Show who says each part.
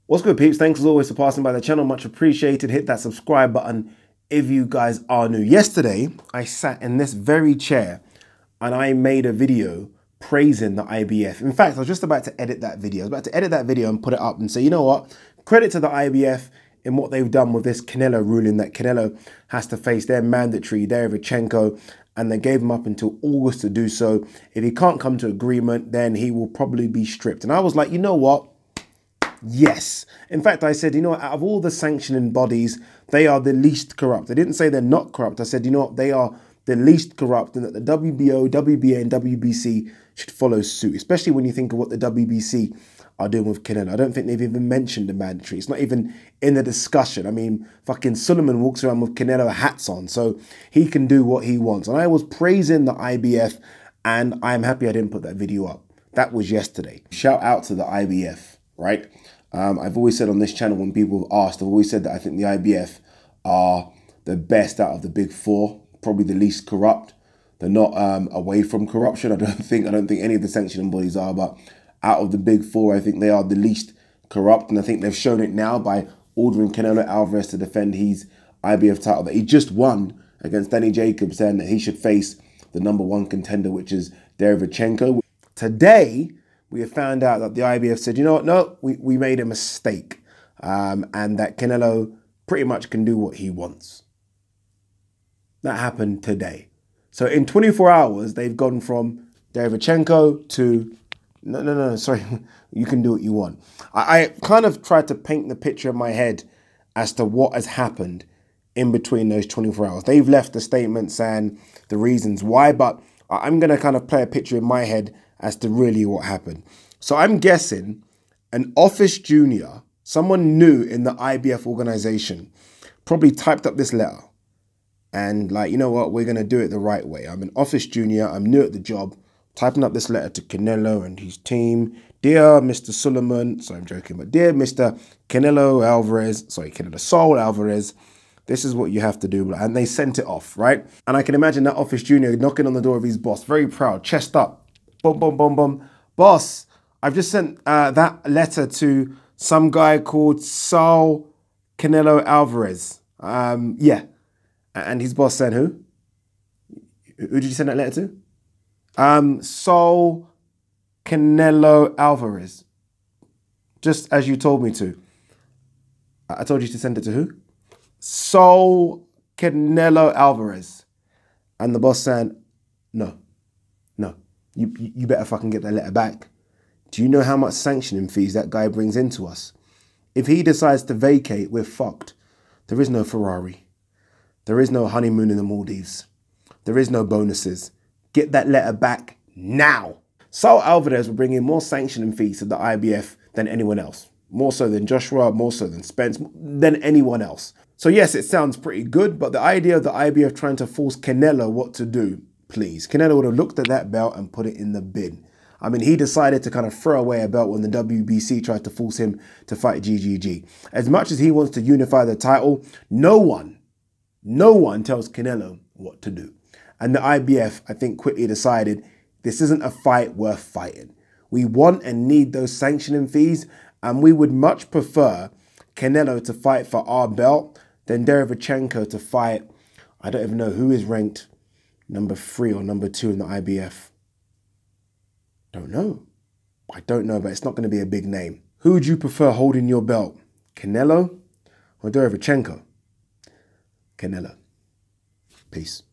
Speaker 1: What's good, peeps? Thanks as always for passing by the channel. Much appreciated. Hit that subscribe button if you guys are new. Yesterday, I sat in this very chair and I made a video praising the IBF. In fact, I was just about to edit that video. I was about to edit that video and put it up and say, you know what? Credit to the IBF in what they've done with this Canelo ruling that Canelo has to face their mandatory, Derevchenko, and they gave him up until August to do so. If he can't come to agreement, then he will probably be stripped. And I was like, you know what? Yes. In fact, I said, you know, out of all the sanctioning bodies, they are the least corrupt. I didn't say they're not corrupt. I said, you know what, they are the least corrupt and that the WBO, WBA and WBC should follow suit, especially when you think of what the WBC are doing with Canelo. I don't think they've even mentioned the mandatory. It's not even in the discussion. I mean, fucking Sullivan walks around with Canelo hats on, so he can do what he wants. And I was praising the IBF, and I'm happy I didn't put that video up. That was yesterday. Shout out to the IBF, right? I've always said on this channel when people have asked, I've always said that I think the IBF are the best out of the big four, probably the least corrupt. They're not away from corruption. I don't think any of the sanctioning bodies are, but out of the big four, I think they are the least corrupt. And I think they've shown it now by ordering Canelo Alvarez to defend his IBF title that he just won against Danny Jacobs, saying that he should face the #1 contender, which is Derevchenko. Today, we have found out that the IBF said, you know what, no, we made a mistake, and that Canelo pretty much can do what he wants. That happened today. So in 24 hours, they've gone from Derevchenko to, no, sorry, you can do what you want. I kind of tried to paint the picture in my head as to what has happened in between those 24 hours. They've left a statement saying the reasons why, but I'm going to kind of play a picture in my head as to really what happened. So I'm guessing an office junior, someone new in the IBF organization, probably typed up this letter and like, you know what, we're going to do it the right way. I'm an office junior, I'm new at the job, typing up this letter to Canelo and his team. Dear Mr. Sullivan, sorry, I'm joking, but dear Mr. Canelo Alvarez, sorry, Canelo Saul Alvarez, this is what you have to do. And they sent it off, right? And I can imagine that office junior knocking on the door of his boss, very proud, chest up. Boom, boom, boom, boom. Boss, I've just sent that letter to some guy called Saul Canelo Alvarez. Yeah. And his boss said who? Who did you send that letter to? Saul Canelo Alvarez. Just as you told me to. I told you to send it to who? Saul Canelo Alvarez. And the boss said, no. You better fucking get that letter back. Do you know how much sanctioning fees that guy brings into us? If he decides to vacate, we're fucked. There is no Ferrari. There is no honeymoon in the Maldives. There is no bonuses. Get that letter back now. Saul Alvarez will bring in more sanctioning fees to the IBF than anyone else. More so than Joshua, more so than Spence, than anyone else. So yes, it sounds pretty good, but the idea of the IBF trying to force Canelo what to do, please. Canelo would have looked at that belt and put it in the bin. I mean, he decided to kind of throw away a belt when the WBC tried to force him to fight GGG. As much as he wants to unify the title, no one tells Canelo what to do. And the IBF, I think, quickly decided this isn't a fight worth fighting. We want and need those sanctioning fees, and we would much prefer Canelo to fight for our belt than Derevchenko to fight, I don't even know who is ranked #3 or #2 in the IBF. Don't know. I don't know, but it's not going to be a big name. Who would you prefer holding your belt? Canelo or Derevchenko? Canelo. Peace.